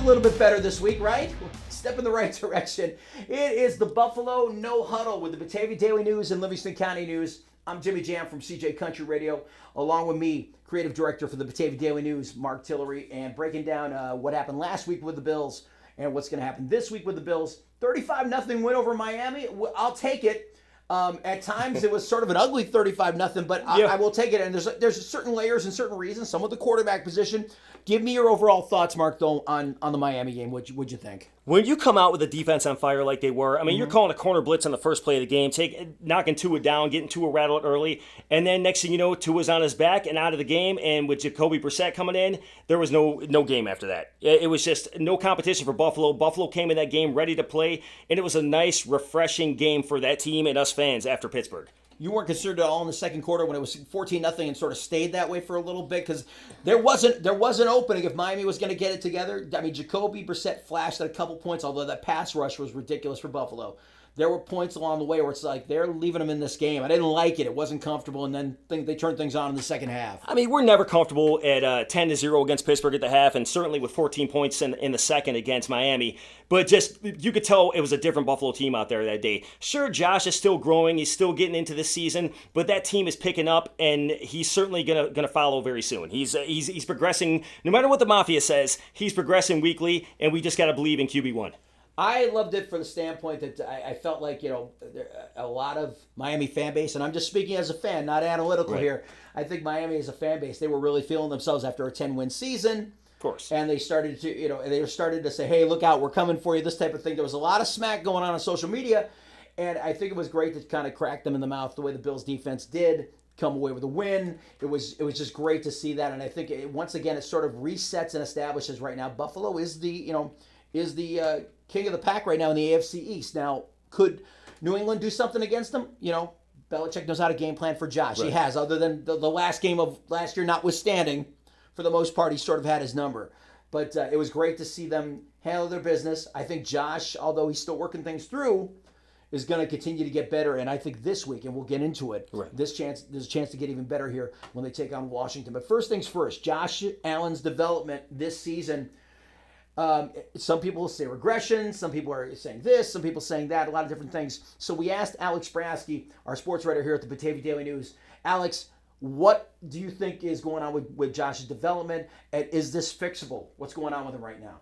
little bit better this week, right? Step in the right direction. It is the Buffalo No-Huddle with the Batavia Daily News and Livingston County News. I'm Jimi Jamm from CJ Country Radio, along with me, creative director for the Batavia Daily News, Marc Tillery, and breaking down what happened last week with the Bills and what's going to happen this week with the Bills. 35-0 win over Miami. I'll take it. At times it was sort of an ugly 35-0, but I will take it. And there's certain layers and certain reasons. Some with the quarterback position. Give me your overall thoughts, Mark, though, on the Miami game. What'd you think? When you come out with the defense on fire like they were, I mean, you're calling a corner blitz on the first play of the game, knocking Tua down, getting Tua rattled early, and then next thing you know, Tua's on his back and out of the game, and with Jacoby Brissett coming in, there was no game after that. It was just no competition for Buffalo. Buffalo came in that game ready to play, and it was a nice, refreshing game for that team and us fans after Pittsburgh. You weren't concerned at all in the second quarter when it was 14-0 and sort of stayed that way for a little bit because there was an opening if Miami was going to get it together. I mean, Jacoby Brissett flashed at a couple points, although that pass rush was ridiculous for Buffalo. There were points along the way where it's like they're leaving him in this game. I didn't like it. It wasn't comfortable, and then they turned things on in the second half. I mean, we're never comfortable at 10-0 against Pittsburgh at the half, and certainly with 14 points in the second against Miami. But just, you could tell it was a different Buffalo team out there that day. Sure, Josh is still growing. He's still getting into this season, but that team is picking up, and he's certainly gonna follow very soon. He's progressing. No matter what the Mafia says, he's progressing weekly, and we just got to believe in QB1. I loved it for the standpoint that I felt like, a lot of Miami fan base, and I'm just speaking as a fan, not analytical here. I think Miami as a fan base, they were really feeling themselves after a 10-win season. Of course. And they started to say, hey, look out, we're coming for you, this type of thing. There was a lot of smack going on social media, and I think it was great to kind of crack them in the mouth the way the Bills defense did. Come away with a win. It was just great to see that, and I think once again it sort of resets and establishes right now Buffalo is the king of the pack right now in the AFC East. Now, could New England do something against them? Belichick knows how to game plan for Josh. Right. He has, other than the last game of last year notwithstanding. For the most part, he sort of had his number. But it was great to see them handle their business. I think Josh, although he's still working things through, is going to continue to get better. And I think this week, and we'll get into it, there's a chance to get even better here when they take on Washington. But first things first, Josh Allen's development this season. Some people say regression, some people are saying this, some people saying that, a lot of different things. So we asked Alex Brasky, our sports writer here at the Batavia Daily News. Alex, what do you think is going on with Josh's development? And is this fixable? What's going on with him right now?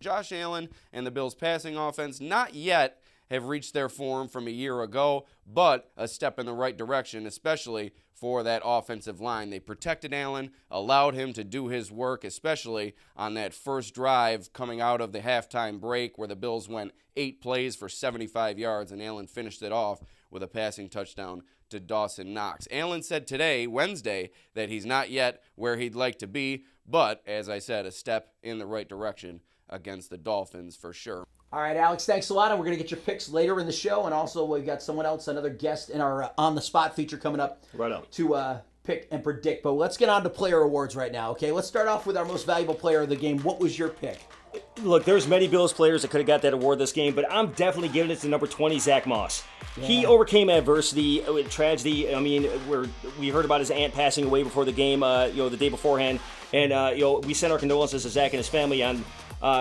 Josh Allen and the Bills' passing offense not yet have reached their form from a year ago, but a step in the right direction, especially for that offensive line. They protected Allen, allowed him to do his work, especially on that first drive coming out of the halftime break where the Bills went 8 plays for 75 yards, and Allen finished it off with a passing touchdown to Dawson Knox. Allen said today, Wednesday, that he's not yet where he'd like to be, but, as I said, a step in the right direction against the Dolphins for sure. All right, Alex, thanks a lot. And we're going to get your picks later in the show. And also, we've got someone else, another guest in our On the Spot feature coming up to pick and predict. But let's get on to player awards right now, okay? Let's start off with our most valuable player of the game. What was your pick? Look, there's many Bills players that could have got that award this game, but I'm definitely giving it to number 20, Zack Moss. Yeah. He overcame adversity, tragedy. I mean, we heard about his aunt passing away before the game, the day beforehand. And, we sent our condolences to Zach and his family on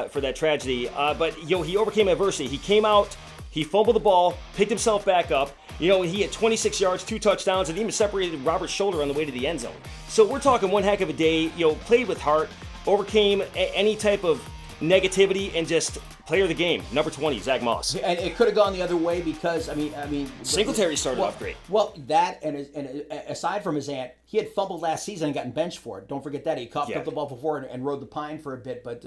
for that tragedy. But he overcame adversity. He came out, he fumbled the ball, picked himself back up. He had 26 yards, 2 touchdowns, and even separated Robert's shoulder on the way to the end zone. So we're talking one heck of a day. Played with heart, overcame any type of negativity, and just player of the game, number 20, Zack Moss. And it could have gone the other way because, I mean, Singletary started off great. Well, that and aside from his aunt, he had fumbled last season and gotten benched for it. Don't forget that. He coughed up the ball before and rode the pine for a bit, but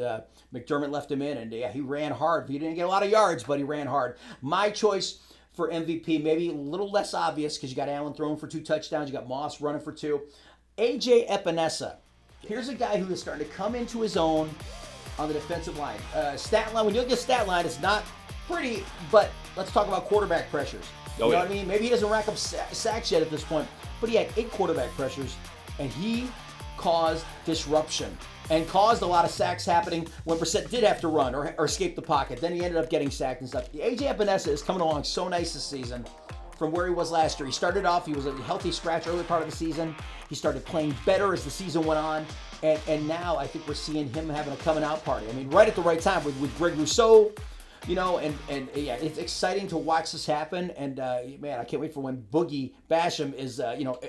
McDermott left him in, and he ran hard. He didn't get a lot of yards, but he ran hard. My choice for MVP, maybe a little less obvious because you got Allen throwing for 2 touchdowns, you got Moss running for 2. A.J. Epinesa. Here's a guy who is starting to come into his own on the defensive line. Stat line, when you look at stat line, it's not pretty, but let's talk about quarterback pressures. You know what I mean? Maybe he doesn't rack up sacks yet at this point, but he had 8 quarterback pressures, and he caused disruption and caused a lot of sacks happening when Brissett did have to run or escape the pocket. Then he ended up getting sacked and stuff. A.J. Epinesa is coming along so nice this season from where he was last year. He started off, he was a healthy scratch early part of the season. He started playing better as the season went on. And now I think we're seeing him having a coming out party. I mean, right at the right time with Greg Rousseau, and yeah, it's exciting to watch this happen. And man, I can't wait for when Boogie Basham is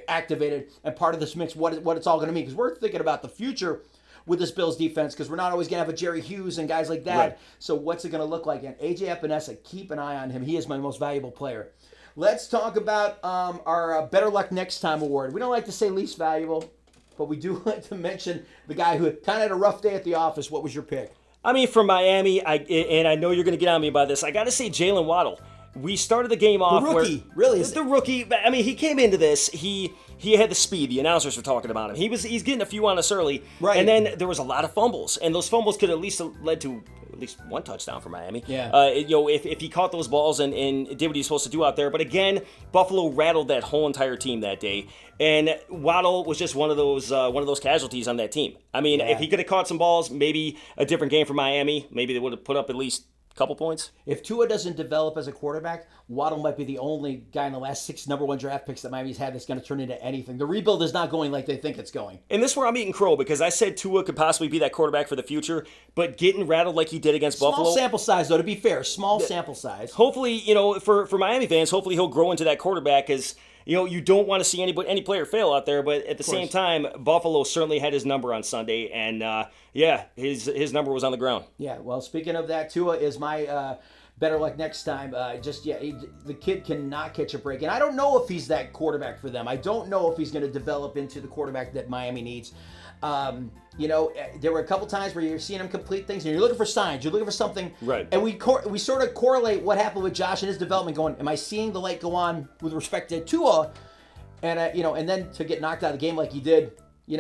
activated and part of this mix. What it's all going to mean, because we're thinking about the future with this Bills defense, because we're not always going to have a Jerry Hughes and guys like that. Right. So what's it going to look like? And AJ Epinesa, keep an eye on him. He is my most valuable player. Let's talk about our Better Luck Next Time award. We don't like to say least valuable, but we do like to mention the guy who kind of had a rough day at the office. What was your pick? I mean, from Miami, and I know you're going to get on me about this, I got to say Jalen Waddle. We started the game off the rookie, really? The rookie. I mean, he came into this. He had the speed. The announcers were talking about him. He's getting a few on us early, right? And then there was a lot of fumbles, and those fumbles could at least have led to at least one touchdown for Miami. Yeah. If he caught those balls and did what he's supposed to do out there. But again, Buffalo rattled that whole entire team that day, and Waddle was just one of those casualties on that team. I mean, if he could have caught some balls, maybe a different game for Miami. Maybe they would have put up at least couple points. If Tua doesn't develop as a quarterback, Waddle might be the only guy in the last 6 number 1 draft picks that Miami's had that's going to turn into anything. The rebuild is not going like they think it's going. And this is where I'm eating crow, because I said Tua could possibly be that quarterback for the future, but getting rattled like he did against Buffalo. Small sample size, though, to be fair. Small sample size. Hopefully, for Miami fans, hopefully he'll grow into that quarterback, because you don't want to see any player fail out there, but at the same time, Buffalo certainly had his number on Sunday, and his number was on the ground. Yeah, well, speaking of that, Tua is my Better Luck Next Time. The kid cannot catch a break. And I don't know if he's that quarterback for them. I don't know if he's going to develop into the quarterback that Miami needs. There were a couple times where you're seeing him complete things, and you're looking for signs. You're looking for something. Right. And we sort of correlate what happened with Josh and his development going, am I seeing the light go on with respect to Tua? And, and then to get knocked out of the game like he did, you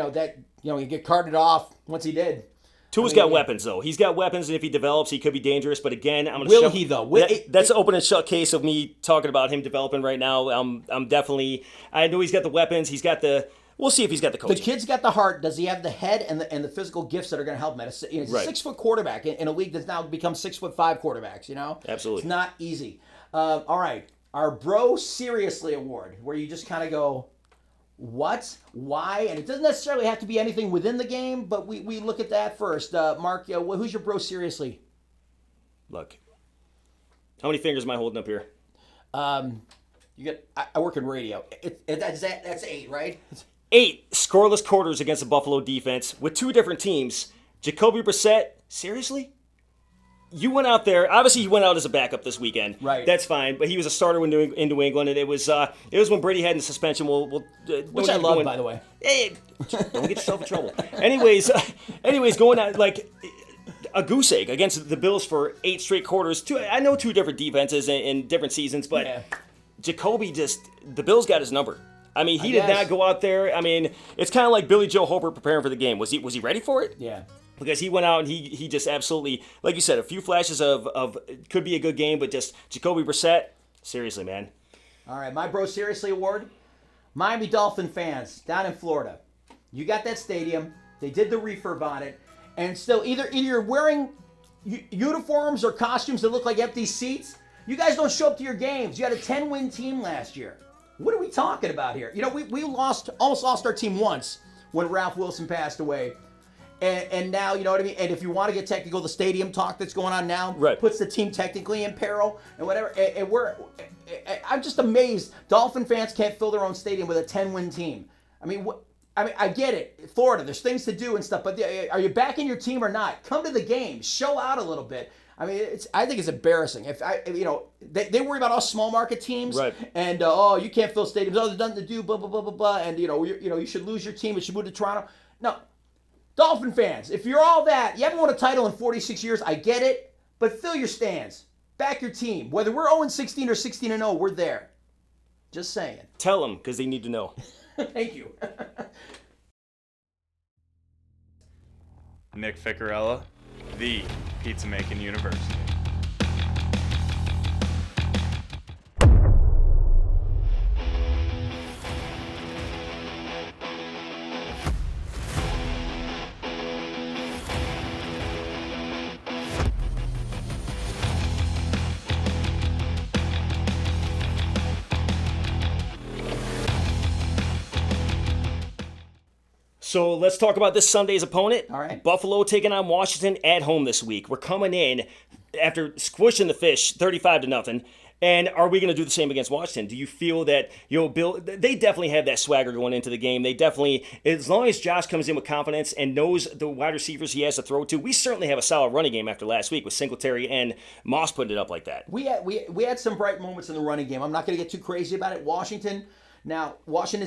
get carted off once he did. Tua's got weapons, though. He's got weapons, and if he develops, he could be dangerous. But again, I'm going to he, though? That's an open and shut case of me talking about him developing right now. I'm definitely... I know he's got the weapons. He's got the... We'll see if he's got the coaching. The kid's got the heart. Does he have the head and the physical gifts that are going to help him? He's a 6-foot quarterback in a league that's now become 6'5" quarterbacks, Absolutely. It's not easy. All right. Our Bro Seriously Award, where you just kind of go... What? Why? And it doesn't necessarily have to be anything within the game, but we look at that first. Mark, who's your bro seriously? Look, how many fingers am I holding up here? I work in radio. That's 8, right? 8 scoreless quarters against the Buffalo defense with 2 different teams. Jacoby Brissett, seriously? You went out there. Obviously, he went out as a backup this weekend. Right. That's fine. But he was a starter in New England, and it was when Brady had in suspension. Which I love, by the way. Hey, don't get yourself in trouble. Anyways, going out like a goose egg against the Bills for 8 straight quarters. I know 2 different defenses in different seasons, but Jacoby the Bills got his number. I mean, he did not go out there. I mean, it's kind of like Billy Joe Hobart preparing for the game. Was he ready for it? Yeah. Because he went out and he just absolutely, like you said, a few flashes of could be a good game, but just Jacoby Brissett, seriously, man. All right, my Bro Seriously Award, Miami Dolphin fans down in Florida. You got that stadium. They did the refurb on it. And still, either you're wearing uniforms or costumes that look like empty seats. You guys don't show up to your games. You had a 10-win team last year. What are we talking about here? We almost lost our team once when Ralph Wilson passed away. And now, you know what I mean? And if you want to get technical, the stadium talk that's going on now puts the team technically in peril and whatever. And I'm just amazed. Dolphin fans can't fill their own stadium with a 10-win team. I mean, I get it. Florida, there's things to do and stuff, but are you backing your team or not? Come to the game. Show out a little bit. I mean, I think it's embarrassing. They worry about us small market teams, and you can't fill stadiums. Oh, there's nothing to do. Blah blah blah blah blah. And you should lose your team. It should move to Toronto. No. Dolphin fans, if you're all that, you haven't won a title in 46 years, I get it, but fill your stands. Back your team. Whether we're 0-16 or 16-0, we're there. Just saying. Tell them, because they need to know. Thank you. Nick Ficarella, the Pizza Making University. So let's talk about this Sunday's opponent. All right. Buffalo taking on Washington at home this week. We're coming in after squishing the Fish 35-0. And are we going to do the same against Washington? Do you feel that, Bill, they definitely have that swagger going into the game. They definitely, as long as Josh comes in with confidence and knows the wide receivers he has to throw to, we certainly have a solid running game after last week with Singletary and Moss putting it up like that. We had some bright moments in the running game. I'm not going to get too crazy about it. Washington's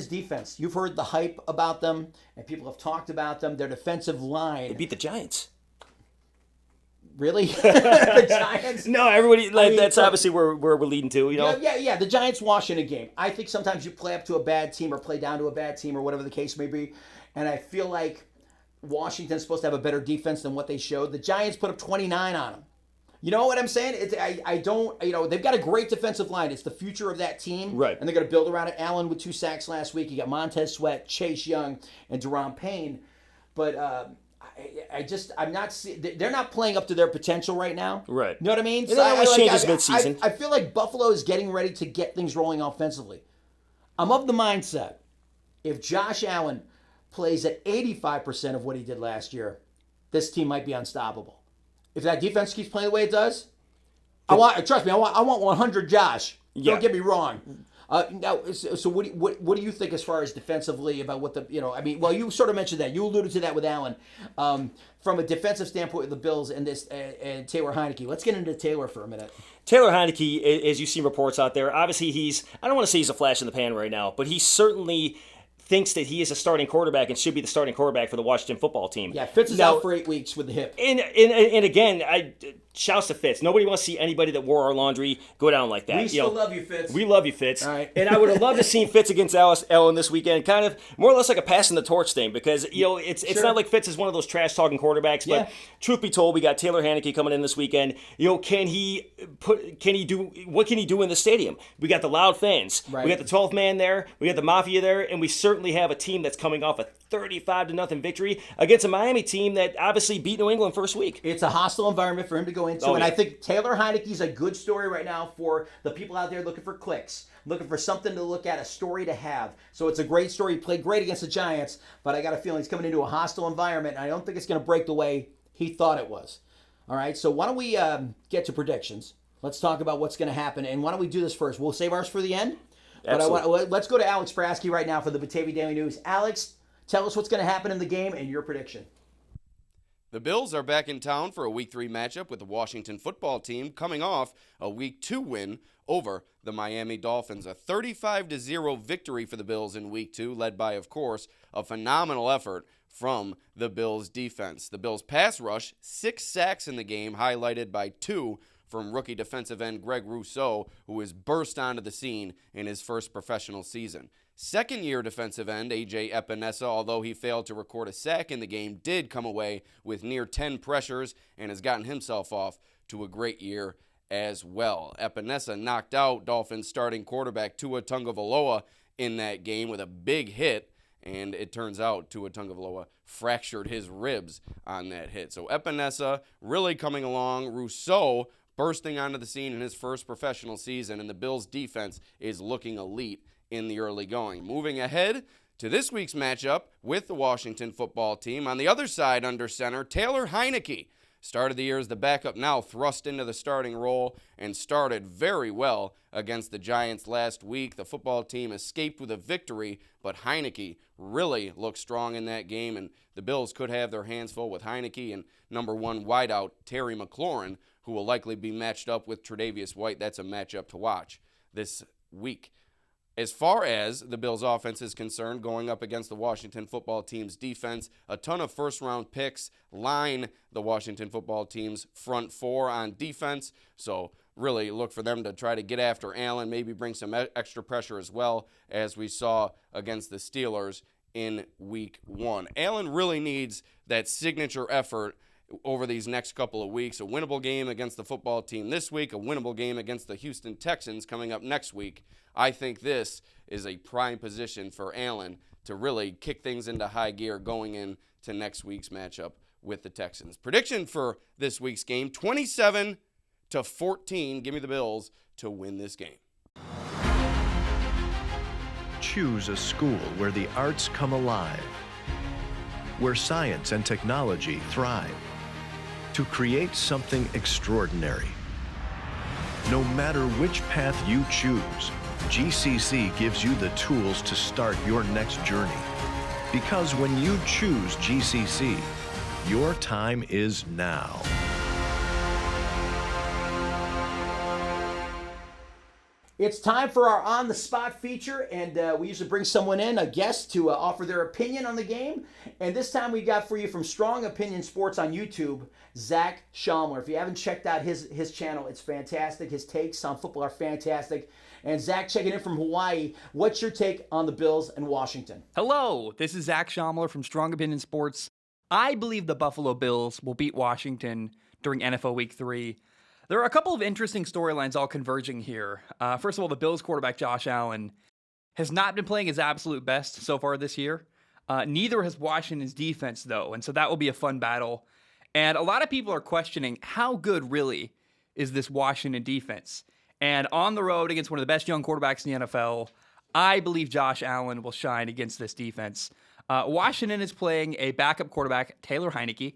defense, you've heard the hype about them, and people have talked about them. Their defensive line. They beat the Giants. Really? The Giants? No, everybody. That's obviously where we're leading to. Yeah. The Giants-Washington game. I think sometimes you play up to a bad team or play down to a bad team or whatever the case may be, and I feel like Washington's supposed to have a better defense than what they showed. The Giants put up 29 on them. You know what I'm saying? They've got a great defensive line. It's the future of that team. Right. And they're going to build around it. Allen with 2 sacks last week. You got Montez Sweat, Chase Young, and Deron Payne. But they're not playing up to their potential right now. Right. You know what I mean? And that always changes midseason. I feel like Buffalo is getting ready to get things rolling offensively. I'm of the mindset, if Josh Allen plays at 85% of what he did last year, this team might be unstoppable. If that defense keeps playing the way it does, trust me, I want 100 Josh. Yeah. Don't get me wrong. So what do you think as far as defensively about what you sort of mentioned that. You alluded to that with Allen. From a defensive standpoint with the Bills and Taylor Heineke. Let's get into Taylor for a minute. Taylor Heineke, as you see reports out there, obviously I don't want to say he's a flash in the pan right now, but he certainly thinks that he is a starting quarterback and should be the starting quarterback for the Washington football team. Yeah, Fitz is out for 8 weeks with the hip. And again, shouts to Fitz. Nobody wants to see anybody that wore our laundry go down like that. We still love you, Fitz. We love you, Fitz. All right. And I would have loved to see Fitz against Allen this weekend, kind of more or less like a passing the torch thing, because it's not like Fitz is one of those trash talking quarterbacks. Yeah. But truth be told, we got Taylor Heineke coming in this weekend. What can he do in the stadium? We got the loud fans. Right. We got the 12th man there. We got the Mafia there, and we certainly have a team that's coming off a 35-0 victory against a Miami team that obviously beat New England first week. It's a hostile environment for him to go into, and I think Taylor Heineke's a good story right now for the people out there looking for clicks, looking for something to look at, a story to have. So it's a great story. He played great against the Giants, but I got a feeling he's coming into a hostile environment, and I don't think it's going to break the way he thought it was. All right, so why don't we get to predictions? Let's talk about what's going to happen, and why don't we do this first? We'll save ours for the end. Absolutely. But let's go to Alex Brasky right now for the Batavia Daily News. Alex, tell us what's going to happen in the game and your prediction. The Bills are back in town for a Week 3 matchup with the Washington football team, coming off a Week 2 win over the Miami Dolphins. A 35-0 victory for the Bills in Week 2, led by, of course, a phenomenal effort from the Bills' defense. The Bills' pass rush, 6 sacks in the game, highlighted by 2 from rookie defensive end Greg Rousseau, who has burst onto the scene in his first professional season. Second-year defensive end A.J. Epinesa, although he failed to record a sack in the game, did come away with near 10 pressures and has gotten himself off to a great year as well. Epinesa knocked out Dolphins starting quarterback Tua Tagovailoa in that game with a big hit, and it turns out Tua Tagovailoa fractured his ribs on that hit. So Epinesa really coming along. Rousseau bursting onto the scene in his first professional season, and the Bills' defense is looking elite in the early going. Moving ahead to this week's matchup with the Washington football team. On the other side, under center, Taylor Heineke. Started the year as the backup, now thrust into the starting role, and started very well against the Giants last week. The football team escaped with a victory, but Heineke really looked strong in that game, and the Bills could have their hands full with Heineke and number 1 wideout Terry McLaurin, who will likely be matched up with Tre'Davious White. That's a matchup to watch this week. As far as the Bills' offense is concerned, going up against the Washington football team's defense, a ton of first-round picks line the Washington football team's front 4 on defense. So really look for them to try to get after Allen, maybe bring some extra pressure as well, as we saw against the Steelers in Week 1. Allen really needs that signature effort over these next couple of weeks. A winnable game against the football team this week, a winnable game against the Houston Texans coming up next week. I think this is a prime position for Allen to really kick things into high gear going into next week's matchup with the Texans. Prediction for this week's game, 27-14. Give me the Bills to win this game. Choose a school where the arts come alive. where science and technology thrive, to create something extraordinary. No matter which path you choose, GCC gives you the tools to start your next journey. Because when you choose GCC, your time is now. It's time for our On the Spot feature, and we usually bring someone in, a guest, to offer their opinion on the game. And this time we got for you from Strong Opinion Sports on YouTube, Zac Shomler. If you haven't checked out his channel, it's fantastic. His takes on football are fantastic. And Zac, checking in from Hawaii, what's your take on the Bills and Washington? Hello, this is Zac Shomler from Strong Opinion Sports. I believe the Buffalo Bills will beat Washington during NFL Week 3. There are a couple of interesting storylines all converging here. First of all, the Bills quarterback Josh Allen has not been playing his absolute best so far this year. Neither has Washington's defense, though, and so that will be a fun battle. And a lot of people are questioning how good, really, is this Washington defense. And on the road against one of the best young quarterbacks in the NFL, I believe Josh Allen will shine against this defense. Washington is playing a backup quarterback, Taylor Heineke.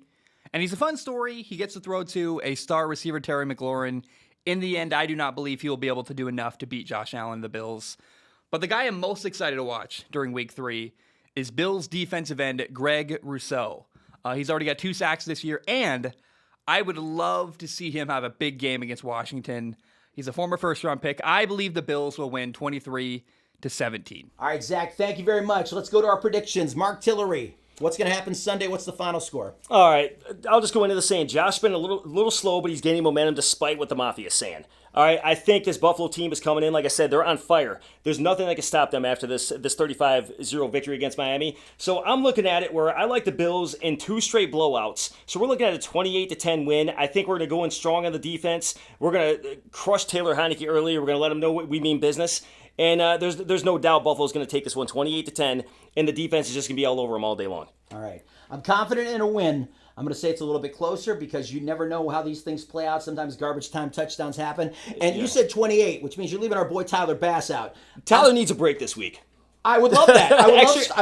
And he's a fun story. He gets to throw to a star receiver, Terry McLaurin. In the end, I do not believe he will be able to do enough to beat Josh Allen and the Bills. But the guy I'm most excited to watch during Week 3 is Bills defensive end Greg Rousseau. He's already got 2 sacks this year, and I would love to see him have a big game against Washington. He's a former first-round pick. I believe the Bills will win 23-17. All right, Zac, thank you very much. Let's go to our predictions. Marc Tillery, what's going to happen Sunday? What's the final score? All right, I'll just go into the saying. Josh's been a little slow, but he's gaining momentum despite what the Mafia is saying. All right, I think this Buffalo team is coming in. Like I said, they're on fire. There's nothing that can stop them after this 35-0 victory against Miami. So I'm looking at it where I like the Bills in 2 straight blowouts. So we're looking at a 28-10 win. I think we're going to go in strong on the defense. We're going to crush Taylor Heineke early. We're going to let him know we mean business. And there's no doubt Buffalo's going to take this one 28-10, and the defense is just going to be all over them all day long. All right. I'm confident in a win. I'm going to say it's a little bit closer because you never know how these things play out. Sometimes garbage time touchdowns happen. And you said 28, which means you're leaving our boy Tyler Bass out. Tyler needs a break this week. I would love that. I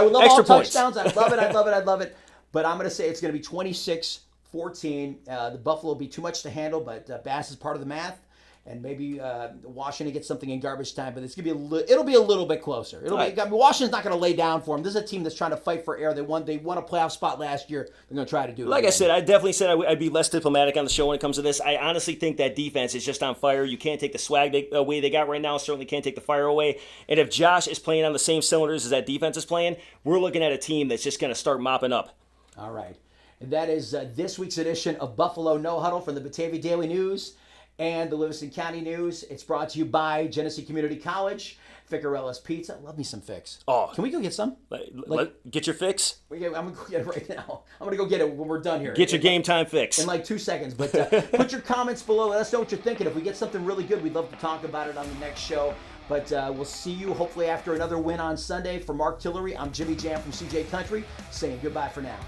would love all extra points. touchdowns. I'd love it. But I'm going to say it's going to be 26-14. The Buffalo will be too much to handle, but Bass is part of the math. And maybe Washington gets something in garbage time, but it's gonna be it'll be a little bit closer. Washington's not going to lay down for them. This is a team that's trying to fight for air. They won a playoff spot last year. They're going to try to do it. Like I said, I definitely said I'd be less diplomatic on the show when it comes to this. I honestly think that defense is just on fire. You can't take the swag away they got right now. Certainly can't take the fire away. And if Josh is playing on the same cylinders as that defense is playing, we're looking at a team that's just going to start mopping up. All right. And that is this week's edition of Buffalo No-Huddle from the Batavia Daily News and the Livingston County News. It's brought to you by Genesee Community College, Ficarella's Pizza. Love me some fix. Oh, can we go get some? Get your fix? I'm going to go get it right now. I'm going to go get it when we're done here. Get your game time fix. In like 2 seconds. But put your comments below. Let us know what you're thinking. If we get something really good, we'd love to talk about it on the next show. But we'll see you hopefully after another win on Sunday. For Marc Tillery, I'm Jimi Jamm from CJ Country, saying goodbye for now.